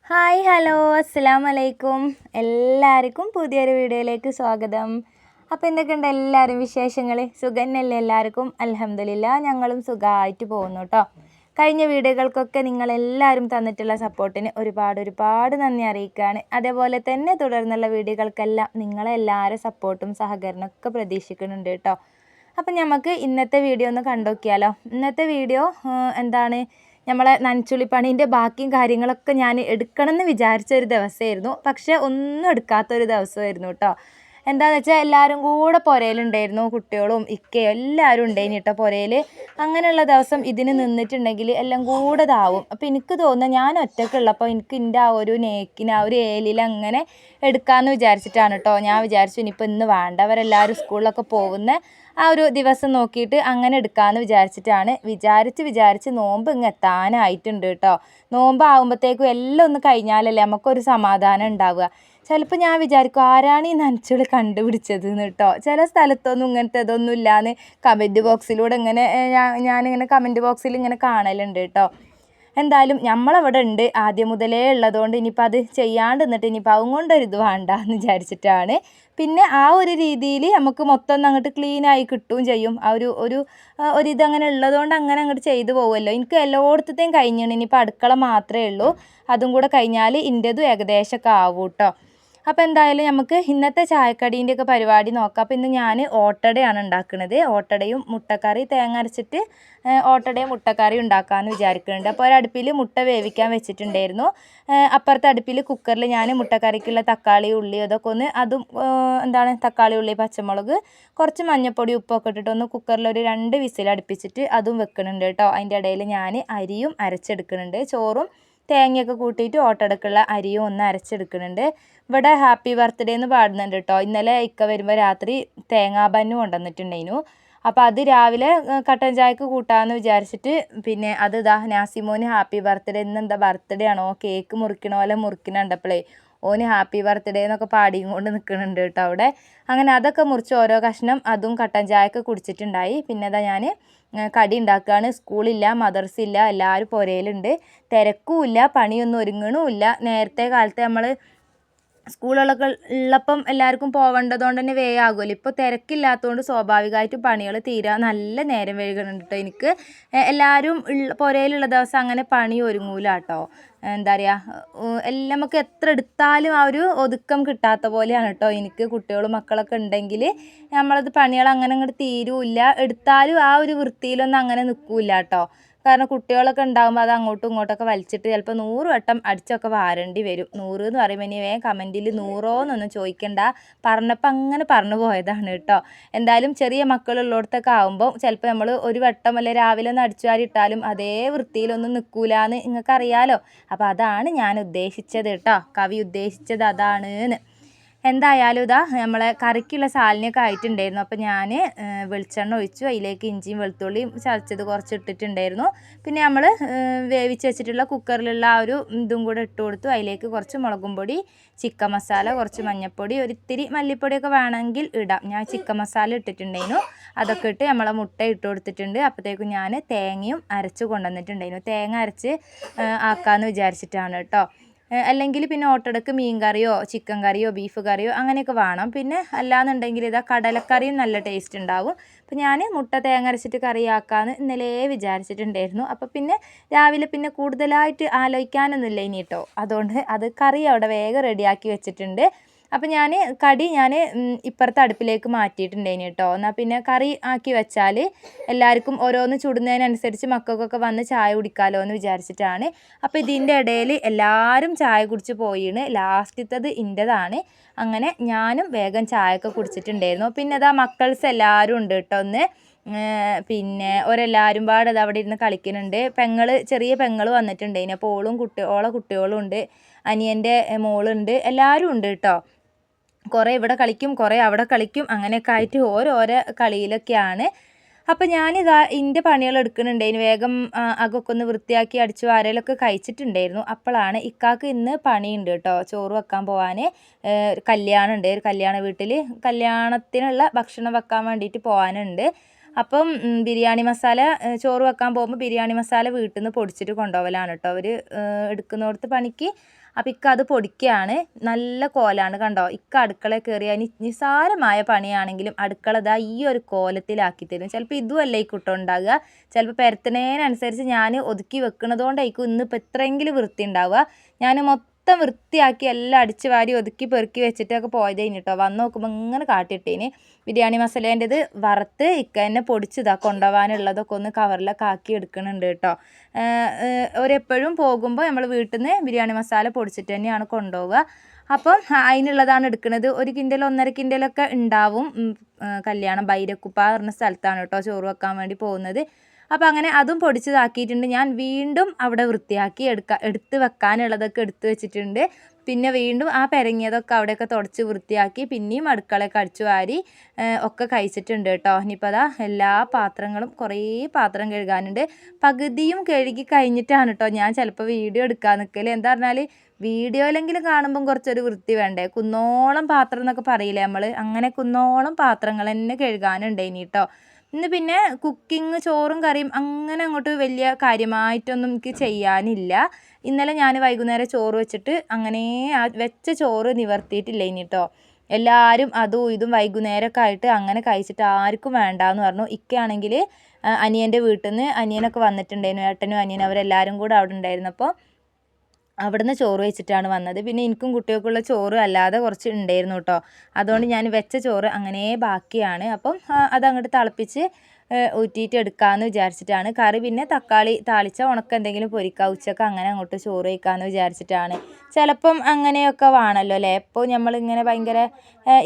Hi hello അസ്സലാമലൈക്കും. എല്ലാവർക്കും പുതിയൊരു വീഡിയോയിലേക്ക് സ്വാഗതം. അപ്പോൾ എന്തൊക്കെയുണ്ട് എല്ലാവരും വിശേഷങ്ങൾ? സുഖന്നല്ലേ എല്ലാവർക്കും? അൽഹംദുലില്ലാ ഞങ്ങളും സുഖമായിട്ട് പോകുന്നു കേട്ടോ. കഴിഞ്ഞ വീഡിയോകൾക്കൊക്കെ നിങ്ങളെല്ലാവരും തന്നിട്ടുള്ള സപ്പോർട്ടിന് ഒരുപാട് നന്ദി അറിയിക്കുകയാണ്. അതേപോലെ തന്നെ തുടർന്നുള്ള വീഡിയോകൾക്കെല്ലാം നിങ്ങളെല്ലാവരും സപ്പോർട്ടും സഹകരണമൊക്കെ പ്രതീക്ഷിക്കുന്നുണ്ട് കേട്ടോ. അപ്പം നമുക്ക് ഇന്നത്തെ വീഡിയോ ഒന്ന് കണ്ടുനോക്കിയാലോ. ഇന്നത്തെ വീഡിയോ എന്താണ്, നമ്മളെ നനച്ചുള്ളിപ്പണീൻ്റെ ബാക്കിയും കാര്യങ്ങളൊക്കെ ഞാൻ എടുക്കണമെന്ന് വിചാരിച്ച ഒരു ദിവസമായിരുന്നു. പക്ഷേ ഒന്നും എടുക്കാത്തൊരു ദിവസമായിരുന്നു കേട്ടോ. എന്താണെന്ന് വെച്ചാൽ എല്ലാവരും കൂടെ പുരയിലുണ്ടായിരുന്നു. കുട്ടികളും ഇക്കയും എല്ലാവരും ഉണ്ടായിന് കേട്ടോ പുരയിൽ. അങ്ങനെയുള്ള ദിവസം ഇതിന് നിന്നിട്ടുണ്ടെങ്കിൽ എല്ലാം കൂടെ ഇതാവും. അപ്പോൾ എനിക്ക് തോന്നുന്നത് ഞാൻ ഒറ്റയ്ക്കുള്ളപ്പോൾ എനിക്ക് എൻ്റെ ആ ഒരു നേക്കിന് ആ ഒരു ഏലിൽ അങ്ങനെ എടുക്കാമെന്ന് വിചാരിച്ചിട്ടാണ് കേട്ടോ. ഞാൻ വിചാരിച്ചു ഇനിയിപ്പോൾ ഇന്ന് വേണ്ട, അവരെല്ലാവരും സ്കൂളിലൊക്കെ പോകുന്ന ആ ഒരു ദിവസം നോക്കിയിട്ട് അങ്ങനെ എടുക്കാമെന്ന് വിചാരിച്ചിട്ടാണ്. വിചാരിച്ച് നോമ്പ് ഇങ്ങ് എത്താനായിട്ടുണ്ട് കേട്ടോ. നോമ്പ് ആകുമ്പോഴത്തേക്കും എല്ലാം ഒന്ന് കഴിഞ്ഞാലല്ലേ നമുക്കൊരു സമാധാനം ഉണ്ടാവുക. ചിലപ്പോൾ ഞാൻ വിചാരിക്കും ആരാണ് ഈ നനച്ചുള്ളി കണ്ടുപിടിച്ചത് എന്ന് കേട്ടോ. ചില സ്ഥലത്തൊന്നും ഇങ്ങനത്തെ ഇതൊന്നും ഇല്ലയെന്ന് കമൻറ്റ് ബോക്സിലൂടെ ഇങ്ങനെ ഞാനിങ്ങനെ കമൻറ്റ് ബോക്സിൽ ഇങ്ങനെ കാണലുണ്ട് കേട്ടോ. എന്തായാലും നമ്മളവിടെ ഉണ്ട് ആദ്യം മുതലേ ഉള്ളതുകൊണ്ട് ഇനിയിപ്പോൾ അത് ചെയ്യാണ്ട് നിന്നിട്ട് ഇനിയിപ്പോൾ അതും കൊണ്ടൊരിത് വേണ്ട എന്ന് വിചാരിച്ചിട്ടാണ്. പിന്നെ ആ ഒരു രീതിയിൽ നമുക്ക് മൊത്തം ഒന്ന് അങ്ങോട്ട് ക്ലീനായി കിട്ടുകയും ചെയ്യും. ആ ഒരിതങ്ങനെ ഉള്ളതുകൊണ്ട് അങ്ങനെ അങ്ങോട്ട് ചെയ്തു പോകുമല്ലോ. എനിക്ക് എല്ലായിടത്തേയും കഴിഞ്ഞാണ്. ഇനിയിപ്പോൾ അടുക്കള മാത്രമേ ഉള്ളൂ. അതും കൂടെ കഴിഞ്ഞാൽ ഇൻ്റെതും ഏകദേശമൊക്കെ ആവും കേട്ടോ. അപ്പോൾ എന്തായാലും നമുക്ക് ഇന്നത്തെ ചായക്കടീൻ്റെയൊക്കെ പരിപാടി നോക്കാം. അപ്പോൾ ഇന്ന് ഞാൻ ഓട്ടടയാണ് ഉണ്ടാക്കുന്നത്. ഓട്ടടയും മുട്ടക്കറി തേങ്ങ അരച്ചിട്ട് ഓട്ടടയും മുട്ടക്കറി ഉണ്ടാക്കാമെന്ന് വിചാരിക്കുന്നുണ്ട്. അപ്പോൾ ഒരടുപ്പിൽ മുട്ട വേവിക്കാൻ വെച്ചിട്ടുണ്ടായിരുന്നു. അപ്പുറത്തെ അടുപ്പിൽ കുക്കറിൽ ഞാൻ മുട്ടക്കറിക്കുള്ള തക്കാളി ഉള്ളി അതൊക്കെ ഒന്ന് അതും തക്കാളി ഉള്ളി പച്ചമുളക് കുറച്ച് മഞ്ഞൾപ്പൊടി ഉപ്പൊക്കെ ഇട്ടിട്ട് ഒന്ന് കുക്കറിൽ ഒരു 2 വിസിൽ അടുപ്പിച്ചിട്ട് അതും വെക്കുന്നുണ്ട് കേട്ടോ. അതിൻ്റെ ഇടയിൽ ഞാൻ അരിയും അരച്ചെടുക്കുന്നുണ്ട്. ചോറും തേങ്ങയൊക്കെ കൂട്ടിയിട്ട് ഓട്ടടക്കുള്ള അരിയും ഒന്ന് അരച്ചെടുക്കുന്നുണ്ട്. ഇവിടെ ഹാപ്പി ബർത്ത്ഡേ എന്ന് പാടുന്നുണ്ട് കേട്ടോ. ഇന്നലെ ഇക്ക വരുമ്പോൾ രാത്രി തേങ്ങാബന്നു കൊണ്ടുവന്നിട്ടുണ്ടായിരുന്നു. അപ്പോൾ അത് രാവിലെ കട്ടൻ ചായക്ക് കൂട്ടാമെന്ന് വിചാരിച്ചിട്ട് പിന്നെ അത് നാസിമോന് ഹാപ്പി ബർത്ത്ഡേ, ഇന്നെന്താ ബർത്ത്ഡേ ആണോ കേക്ക് മുറിക്കണ പോലെ മുറിക്കണുണ്ടപ്പോഴേ ഓന് ഹാപ്പി ബർത്ത്ഡേ എന്നൊക്കെ പാടിയും കൊണ്ട് നിൽക്കുന്നുണ്ട് കേട്ടോ അവിടെ. അങ്ങനെ അതൊക്കെ മുറിച്ച് ഓരോ കഷ്ണം അതും കട്ടൻ ചായക്ക് കുടിച്ചിട്ടുണ്ടായി. പിന്നെ ഞാൻ കടി ഉണ്ടാക്കുകയാണ്. സ്കൂളില്ല, മദർസില്ല, എല്ലാവരും പുരയിലുണ്ട്. തിരക്കുമില്ല, പണിയൊന്നും ഒരുങ്ങണമില്ല. നേരത്തെ കാലത്ത് നമ്മൾ സ്കൂളുകളൊക്കെ ഉള്ളപ്പം എല്ലാവർക്കും പോവേണ്ടതുകൊണ്ട് തന്നെ വേഗമാകുമല്ലോ. ഇപ്പോൾ തിരക്കില്ലാത്തതുകൊണ്ട് സ്വാഭാവികമായിട്ടും പണികൾ തീരാൻ നല്ല നേരം വൈകുന്നുണ്ട് കേട്ടോ. എനിക്ക് എല്ലാവരും പുരയിലുള്ള ദിവസം അങ്ങനെ പണി ഒരുങ്ങൂല കേട്ടോ. എന്താ പറയുക, എല്ലാം നമുക്ക് എത്ര എടുത്താലും ആ ഒരു ഒതുക്കം കിട്ടാത്ത പോലെയാണ് കേട്ടോ എനിക്ക്. കുട്ടികളും മക്കളൊക്കെ ഉണ്ടെങ്കിൽ നമ്മളത് പണികൾ അങ്ങനെ അങ്ങോട്ട് തീരുമില്ല. എടുത്താലും ആ ഒരു വൃത്തിയിലൊന്നും അങ്ങനെ നിൽക്കില്ല കേട്ടോ. കാരണം കുട്ടികളൊക്കെ ഉണ്ടാകുമ്പോൾ അത് അങ്ങോട്ടും ഇങ്ങോട്ടൊക്കെ വലിച്ചിട്ട് ചിലപ്പോൾ 100 വട്ടം അടിച്ചൊക്കെ വാരേണ്ടി വരും. 100 എന്ന് പറയുമ്പോൾ ഇനി വേഗം കമൻറ്റിൽ 100 എന്നൊന്നും ചോദിക്കണ്ട, പറഞ്ഞപ്പോൾ അങ്ങനെ പറഞ്ഞു പോയതാണ് കേട്ടോ. എന്തായാലും ചെറിയ മക്കളുള്ളിടത്തൊക്കെ ആകുമ്പോൾ ചിലപ്പോൾ നമ്മൾ ഒരു വട്ടം അല്ലെ രാവിലെ ഒന്ന് അടിച്ചു വാരി ഇട്ടാലും അതേ വൃത്തിയിലൊന്നും നിൽക്കൂലെന്ന് നിങ്ങൾക്കറിയാലോ. അപ്പോൾ അതാണ് ഞാൻ ഉദ്ദേശിച്ചത് കേട്ടോ. കവി ഉദ്ദേശിച്ചത് അതാണ് എന്ന്. എന്തായാലും നമ്മളെ കറിക്കുള്ള സാലനയൊക്കെ ആയിട്ടുണ്ടായിരുന്നു. അപ്പോൾ ഞാൻ വെളിച്ചെണ്ണ ഒഴിച്ചു. അതിലേക്ക് ഇഞ്ചിയും വെളുത്തുള്ളിയും ചതച്ചത് കുറച്ച് ഇട്ടിട്ടുണ്ടായിരുന്നു. പിന്നെ നമ്മൾ വേവിച്ച് വെച്ചിട്ടുള്ള കുക്കറിലുള്ള ആ ഒരു ഇതും കൂടെ ഇട്ട് കൊടുത്തു. അതിലേക്ക് കുറച്ച് മുളകും പൊടി, ചിക്കൻ മസാല, കുറച്ച് മഞ്ഞൾപ്പൊടി, ഒരിത്തിരി മല്ലിപ്പൊടിയൊക്കെ വേണമെങ്കിൽ ഇടാം. ഞാൻ ചിക്കൻ മസാല ഇട്ടിട്ടുണ്ടായിരുന്നു. അതൊക്കെ ഇട്ട് നമ്മളെ മുട്ട ഇട്ട് കൊടുത്തിട്ടുണ്ട്. അപ്പോഴത്തേക്കും ഞാൻ തേങ്ങയും അരച്ച് കൊണ്ടുവന്നിട്ടുണ്ടായിരുന്നു. തേങ്ങ അരച്ച് ആക്കാമെന്ന് വിചാരിച്ചിട്ടാണ് കേട്ടോ. അല്ലെങ്കിൽ പിന്നെ ഓട്ടടക്ക് മീൻ കറിയോ ചിക്കൻ കറിയോ ബീഫ് കറിയോ അങ്ങനെയൊക്കെ വേണം. പിന്നെ അല്ലാന്നുണ്ടെങ്കിൽ കടലക്കറിയും നല്ല ടേസ്റ്റ് ഉണ്ടാവും. അപ്പോൾ ഞാൻ മുട്ട തേങ്ങ അരച്ചിട്ട് കറിയാക്കാമെന്ന് ഇന്നലെ വിചാരിച്ചിട്ടുണ്ടായിരുന്നു. അപ്പോൾ പിന്നെ രാവിലെ പിന്നെ കൂടുതലായിട്ട് ആലോചിക്കാനൊന്നുമില്ല ഇനി കേട്ടോ. അതുകൊണ്ട് അത് കറി അവിടെ വേഗം റെഡിയാക്കി വെച്ചിട്ടുണ്ട്. അപ്പോൾ ഞാൻ ഇപ്പുറത്തെ അടുപ്പിലേക്ക് മാറ്റിയിട്ടുണ്ടായിന് കേട്ടോ. എന്നാൽ പിന്നെ കറി ആക്കി വെച്ചാൽ എല്ലാവർക്കും ഓരോന്ന് ചുടുന്നതിനനുസരിച്ച് മക്കൾക്കൊക്കെ വന്ന് ചായ കുടിക്കാമല്ലോ എന്ന് വിചാരിച്ചിട്ടാണ്. അപ്പോൾ ഇതിൻ്റെ ഇടയിൽ എല്ലാവരും ചായ കുടിച്ച് പോയിന്. ലാസ്റ്റത്തത് ഇൻ്റെതാണ്. അങ്ങനെ ഞാനും വേഗം ചായയൊക്കെ കുടിച്ചിട്ടുണ്ടായിരുന്നു. പിന്നെ മക്കൾസ് എല്ലാവരും ഉണ്ട് കേട്ടോ. പിന്നെ ഒരെല്ലാവരും പാടെ അവിടെ ഇരുന്ന് കളിക്കുന്നുണ്ട്. ചെറിയ പെങ്ങൾ വന്നിട്ടുണ്ടായിന്. അപ്പോൾ ഓളെ കുട്ടികളും ഉണ്ട്, അനിയൻ്റെ മോളുണ്ട്, എല്ലാവരും ഉണ്ട് കേട്ടോ. കുറേ ഇവിടെ കളിക്കും, കുറേ അവിടെ കളിക്കും, അങ്ങനെയൊക്കെ ആയിട്ട് ഓരോരോ കളിയിലൊക്കെയാണ്. അപ്പോൾ എൻ്റെ പണികൾ എടുക്കുന്നുണ്ടായിരുന്നു. വേഗം അകൊക്കെ ഒന്ന് വൃത്തിയാക്കി അടിച്ചു വാരലൊക്കെ കഴിച്ചിട്ടുണ്ടായിരുന്നു. അപ്പോഴാണ് ഇക്കാക്ക് ഇന്ന് പണിയുണ്ട് കേട്ടോ. ചോറ് വെക്കാൻ പോകാൻ കല്യാണം ഉണ്ട്. ഒരു കല്യാണ വീട്ടിൽ കല്യാണത്തിനുള്ള ഭക്ഷണം വെക്കാൻ വേണ്ടിയിട്ട് പോകാനുണ്ട്. അപ്പം ബിരിയാണി മസാല ചോറ് വെക്കാൻ പോകുമ്പോൾ ബിരിയാണി മസാല വീട്ടിൽ നിന്ന് പൊടിച്ചിട്ട് കൊണ്ടുപോകലാണ് കേട്ടോ അവർ എടുക്കുന്നിടത്ത് പണിക്ക്. അപ്പോൾ ഇക്ക അത് പൊടിക്കുകയാണ്. നല്ല കോലാണ് കണ്ടോ. ഇക്ക അടുക്കള കയറിയാൽ നിസ്സാരമായ പണിയാണെങ്കിലും അടുക്കള ദാ ഈ ഒരു കോലത്തിലാക്കി തരും. ചിലപ്പോൾ ഇതുമല്ല ഈ കുട്ടം ഉണ്ടാകുക, ചിലപ്പോൾ പരത്തുന്നതിനനുസരിച്ച് ഞാൻ ഒതുക്കി വെക്കുന്നതുകൊണ്ടായിരിക്കും ഇന്നിപ്പോൾ എത്രയെങ്കിലും വൃത്തി ഉണ്ടാവുക. ഞാൻ മൊത്തം വൃത്തിയാക്കി എല്ലാം അടിച്ച് വാരി ഒതുക്കി പെറുക്കി വെച്ചിട്ടൊക്കെ പോയത് കഴിഞ്ഞിട്ടോ വന്ന് നോക്കുമ്പോൾ ഇങ്ങനെ കാട്ടിയിട്ടേന്. ബിരിയാണി മസാലേൻ്റെത് വറുത്ത് ഇക്ക തന്നെ പൊടിച്ചതാ കൊണ്ടുപോകാനുള്ളതൊക്കെ ഒന്ന് കവറിലൊക്കെ ആക്കി എടുക്കുന്നുണ്ട് കേട്ടോ. ഒരെപ്പോഴും പോകുമ്പോൾ നമ്മൾ വീട്ടിൽ നിന്ന് ബിരിയാണി മസാല പൊടിച്ചിട്ട് തന്നെയാണ് കൊണ്ടുപോവുക. അപ്പം അതിനുള്ളതാണ് എടുക്കുന്നത്. 1 കിൻഡൽ 1.5 കിൻഡലൊക്കെ ഉണ്ടാവും. കല്യാണം ബൈരക്കുപ്പ പറഞ്ഞ സ്ഥലത്താണ് കേട്ടോ ചോറ് വെക്കാൻ വേണ്ടി പോകുന്നത്. അപ്പോൾ അങ്ങനെ അതും പൊടിച്ചതാക്കിയിട്ടുണ്ട്. ഞാൻ വീണ്ടും അവിടെ വൃത്തിയാക്കി എടുത്ത് വെക്കാനുള്ളതൊക്കെ എടുത്ത് വെച്ചിട്ടുണ്ട്. പിന്നെ വീണ്ടും ആ പെരങ്ങിയതൊക്കെ അവിടെയൊക്കെ തുടച്ച് വൃത്തിയാക്കി പിന്നെയും അടുക്കളയൊക്കെ അടിച്ചു വാരി ഒക്കെ കഴിച്ചിട്ടുണ്ട് കേട്ടോ. ഇനിയിപ്പോൾ അതാ എല്ലാ പാത്രങ്ങളും കുറേ പാത്രം കഴുകാനുണ്ട്. പകുതിയും കഴുകി കഴിഞ്ഞിട്ടാണ് കേട്ടോ ഞാൻ ചിലപ്പോൾ വീഡിയോ എടുക്കാൻ നിൽക്കൽ. എന്താ പറഞ്ഞാൽ വീഡിയോയിലെങ്കിലും കാണുമ്പം കുറച്ചൊരു വൃത്തി വേണ്ടേ. കുന്നോളം പാത്രം എന്നൊക്കെ പറയില്ലേ നമ്മൾ, അങ്ങനെ കുന്നോളം പാത്രങ്ങൾ തന്നെ കഴുകാനുണ്ട് ഇനി കേട്ടോ. ഇന്ന് പിന്നെ കുക്കിങ് ചോറും കറിയും അങ്ങനെ അങ്ങോട്ട് വലിയ കാര്യമായിട്ടൊന്നും എനിക്ക് ചെയ്യാനില്ല. ഇന്നലെ ഞാൻ വൈകുന്നേരം ചോറ് വെച്ചിട്ട് അങ്ങനെ വെച്ച ചോറ് നിവർത്തിയിട്ടില്ല ഇനി കേട്ടോ. എല്ലാവരും അതും ഇതും വൈകുന്നേരമൊക്കെ ആയിട്ട് അങ്ങനെ കഴിച്ചിട്ട് ആർക്കും വേണ്ടാന്ന് പറഞ്ഞു. ഇക്കയാണെങ്കിൽ അനിയൻ്റെ വീട്ടിൽ നിന്ന് അനിയനൊക്കെ വന്നിട്ടുണ്ടായിരുന്നു, ഏട്ടനും അനിയനും അവരെല്ലാവരും കൂടെ അവിടെ ഉണ്ടായിരുന്നപ്പോൾ അവിടുന്ന് ചോറ് വെച്ചിട്ടാണ് വന്നത്. പിന്നെ എനിക്കും കുട്ടികൾക്കുള്ള ചോറ് അല്ലാതെ കുറച്ച് ഉണ്ടായിരുന്നു കേട്ടോ. അതുകൊണ്ട് ഞാൻ വെച്ച ചോറ് അങ്ങനെ ബാക്കിയാണ്. അപ്പം അതങ്ങോട്ട് തിളപ്പിച്ച് ഊറ്റിയിട്ട് എടുക്കാമെന്ന് വിചാരിച്ചിട്ടാണ്. കറി പിന്നെ തക്കാളി താളിച്ച ഉണക്ക എന്തെങ്കിലും പൊരിക്കുക, ഉച്ചക്ക് അങ്ങനെ അങ്ങോട്ട് ചോറ് വയ്ക്കാമെന്ന് വിചാരിച്ചിട്ടാണ്. ചിലപ്പം അങ്ങനെയൊക്കെ വേണമല്ലോ അല്ലേ. എപ്പോൾ നമ്മളിങ്ങനെ ഭയങ്കര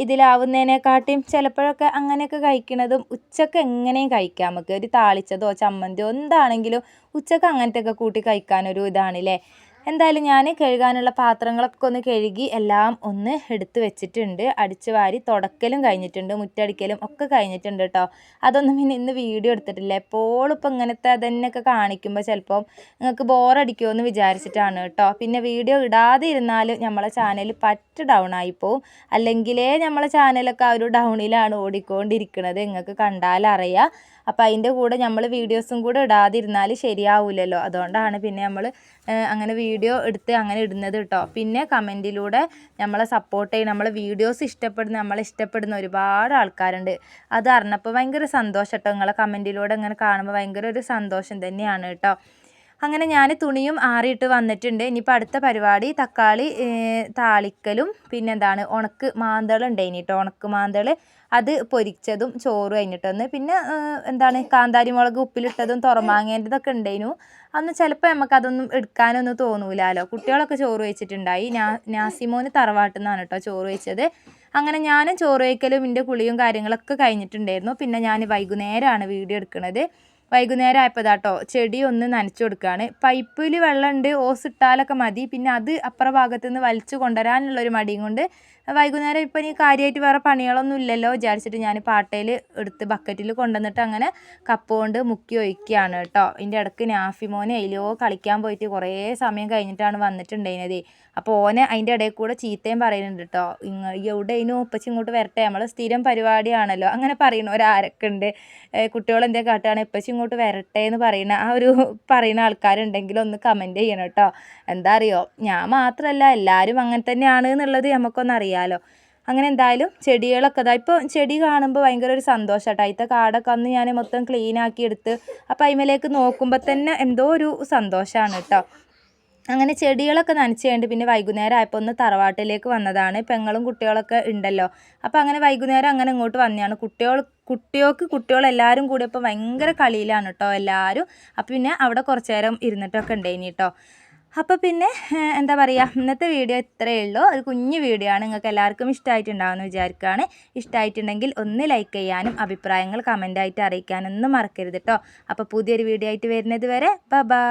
ഇതിലാവുന്നതിനെക്കാട്ടിയും ചിലപ്പോഴൊക്കെ അങ്ങനെയൊക്കെ കഴിക്കുന്നതും ഉച്ചക്ക് എങ്ങനെയും കഴിക്കാം. നമുക്ക് ഒരു താളിച്ചതോ ചമ്മന്തിയോ എന്താണെങ്കിലും ഉച്ചക്ക് അങ്ങനത്തെയൊക്കെ കൂട്ടി കഴിക്കാനൊരു ഇതാണല്ലേ. എന്തായാലും ഞാൻ കഴുകാനുള്ള പാത്രങ്ങളൊക്കെ ഒന്ന് കഴുകി എല്ലാം ഒന്ന് എടുത്ത് വെച്ചിട്ടുണ്ട്. അടിച്ച് വാരി തുടക്കലും കഴിഞ്ഞിട്ടുണ്ട്, മുറ്റടിക്കലും ഒക്കെ കഴിഞ്ഞിട്ടുണ്ട് കേട്ടോ. അതൊന്നും പിന്നെ ഇന്ന് വീഡിയോ എടുത്തിട്ടില്ല. എപ്പോഴും ഇപ്പം ഇങ്ങനത്തെ അതന്നെയൊക്കെ കാണിക്കുമ്പോൾ ചിലപ്പോൾ നിങ്ങൾക്ക് ബോറടിക്കുമോ എന്ന് വിചാരിച്ചിട്ടാണ് കേട്ടോ. പിന്നെ വീഡിയോ ഇടാതെ ഇരുന്നാൽ നമ്മളെ ചാനൽ പറ്റ് ഡൗൺ ആയിപ്പോവും. അല്ലെങ്കിലേ നമ്മളെ ചാനലൊക്കെ ആ ഒരു ഡൗണിലാണ് ഓടിക്കൊണ്ടിരിക്കുന്നത്, നിങ്ങൾക്ക് കണ്ടാലറിയാം. അപ്പോൾ അതിൻ്റെ കൂടെ നമ്മൾ വീഡിയോസും കൂടെ ഇടാതിരുന്നാൽ ശരിയാവില്ലല്ലോ. അതുകൊണ്ടാണ് പിന്നെ നമ്മൾ അങ്ങനെ വീഡിയോ എടുത്ത് അങ്ങനെ ഇടുന്നത് കേട്ടോ. പിന്നെ കമൻറ്റിലൂടെ നമ്മളെ സപ്പോർട്ട് ചെയ്യും, നമ്മളെ വീഡിയോസ് നമ്മളെ ഇഷ്ടപ്പെടുന്ന ഒരുപാട് ആൾക്കാരുണ്ട്. അത് അറിഞ്ഞപ്പോൾ ഭയങ്കര സന്തോഷം കേട്ടോ. നിങ്ങളെ കമൻറ്റിലൂടെ ഇങ്ങനെ കാണുമ്പോൾ ഭയങ്കര ഒരു സന്തോഷം തന്നെയാണ് കേട്ടോ. അങ്ങനെ ഞാൻ തുണിയും ആറിയിട്ട് വന്നിട്ടുണ്ട്. ഇനിയിപ്പോൾ അടുത്ത പരിപാടി തക്കാളി താളിക്കലും പിന്നെന്താണ് ഉണക്ക് മാന്തൾ ഉണ്ടായിന് കേട്ടോ. ഉണക്ക് മാന്തൾ അത് പൊരിച്ചതും ചോറ് കഴിഞ്ഞിട്ടൊന്ന് പിന്നെ എന്താണ് കാന്താരി മുളക് ഉപ്പിലിട്ടതും തുറമാങ്ങേൻ്റെതൊക്കെ ഉണ്ടായിരുന്നു. അന്ന് ചിലപ്പോൾ നമുക്കതൊന്നും എടുക്കാനൊന്നും തോന്നൂലല്ലോ. കുട്ടികളൊക്കെ ചോറ് വെച്ചിട്ടുണ്ടായി. നാസിമോന് തറവാട്ടിൽ നിന്നാണ് കേട്ടോ ചോറ് വെച്ചത്. അങ്ങനെ ഞാനും ചോറ് വയ്ക്കലും എൻ്റെ കുളിയും കാര്യങ്ങളൊക്കെ കഴിഞ്ഞിട്ടുണ്ടായിരുന്നു. പിന്നെ ഞാൻ വൈകുന്നേരമാണ് വീഡിയോ എടുക്കുന്നത്. വൈകുന്നേരം ആയപ്പോൾ ഇതാട്ടോ ചെടി ഒന്ന് നനച്ചു കൊടുക്കുകയാണ്. പൈപ്പിൽ വെള്ളമുണ്ട്, ഓസ് ഇട്ടാലൊക്കെ മതി. പിന്നെ അത് അപ്പുറ ഭാഗത്തു നിന്ന് വലിച്ചു കൊണ്ടുവരാനുള്ളൊരു മടിയും കൊണ്ട് വൈകുന്നേരം ഇപ്പം ഇനി കാര്യമായിട്ട് വേറെ പണികളൊന്നും ഇല്ലല്ലോ വിചാരിച്ചിട്ട് ഞാൻ പാട്ടയിൽ എടുത്ത് ബക്കറ്റിൽ കൊണ്ടുവന്നിട്ട് അങ്ങനെ കപ്പ് കൊണ്ട് മുക്കി ഒഴിക്കുകയാണ് കേട്ടോ. ഇതിൻ്റെ ഇടയ്ക്ക് നാഫിമോനെ അതിലോ കളിക്കാൻ പോയിട്ട് കുറേ സമയം കഴിഞ്ഞിട്ടാണ് വന്നിട്ടുണ്ടായിരുന്നത്. അപ്പോൾ ഓനെ അതിൻ്റെ ഇടയിൽ കൂടെ ചീത്തയും പറയുന്നുണ്ട് കേട്ടോ. എവിടെ അതിനും ഉപ്പച്ചി ഇങ്ങോട്ട് വരട്ടെ, നമ്മൾ സ്ഥിരം പരിപാടിയാണല്ലോ അങ്ങനെ പറയുന്നവരാരൊക്കെ ഉണ്ട്. കുട്ടികളെന്തെങ്കിലും കാട്ടുകയാണെങ്കിൽ ഉപ്പച്ചി ഇങ്ങോട്ട് വരട്ടെ എന്ന് പറയുന്ന ആൾക്കാരുണ്ടെങ്കിൽ ഒന്ന് കമൻറ്റ് ചെയ്യണം കേട്ടോ. എന്താ അറിയോ, ഞാൻ മാത്രമല്ല എല്ലാവരും അങ്ങനെ തന്നെയാണ് എന്നുള്ളത് നമുക്കൊന്നറിയാമല്ലോ. അങ്ങനെ എന്തായാലും ചെടികളൊക്കെ ഇതാ ഇപ്പോൾ ചെടി കാണുമ്പോൾ ഭയങ്കര ഒരു സന്തോഷം കേട്ടോ. അതിൻ്റെ കാടൊക്കെ അന്ന് ഞാൻ മൊത്തം ക്ലീനാക്കി എടുത്ത് അപ്പോൾ അതിമേലേക്ക് നോക്കുമ്പോൾ തന്നെ എന്തോ ഒരു സന്തോഷമാണ് കേട്ടോ. അങ്ങനെ ചെടികളൊക്കെ നനച്ച് കഴിഞ്ഞിട്ട് പിന്നെ വൈകുന്നേരം ആയപ്പോൾ ഒന്ന് തറവാട്ടിലേക്ക് വന്നതാണ്. പെങ്ങളും കുട്ടികളൊക്കെ ഉണ്ടല്ലോ. അപ്പോൾ അങ്ങനെ വൈകുന്നേരം അങ്ങനെ ഇങ്ങോട്ട് വന്നതാണ്. കുട്ടികളെല്ലാവരും കൂടിയപ്പോൾ ഭയങ്കര കളിയിലാണ് കേട്ടോ എല്ലാവരും. അപ്പോൾ പിന്നെ അവിടെ കുറച്ച് നേരം ഇരുന്നിട്ടൊക്കെ ഉണ്ടായിനി കേട്ടോ. അപ്പോൾ പിന്നെ എന്താ പറയുക, ഇന്നത്തെ വീഡിയോ ഇത്രയേ ഉള്ളൂ. ഒരു കുഞ്ഞു വീഡിയോ ആണ്. നിങ്ങൾക്ക് എല്ലാവർക്കും ഇഷ്ടമായിട്ടുണ്ടാകുമെന്ന് വിചാരിക്കുകയാണ്. ഇഷ്ടമായിട്ടുണ്ടെങ്കിൽ ഒന്ന് ലൈക്ക് ചെയ്യാനും അഭിപ്രായങ്ങൾ കമൻ്റായിട്ട് അറിയിക്കാനൊന്നും മറക്കരുത് കേട്ടോ. അപ്പോൾ പുതിയൊരു വീഡിയോ ആയിട്ട് വരുന്നത് വരെ ബൈ.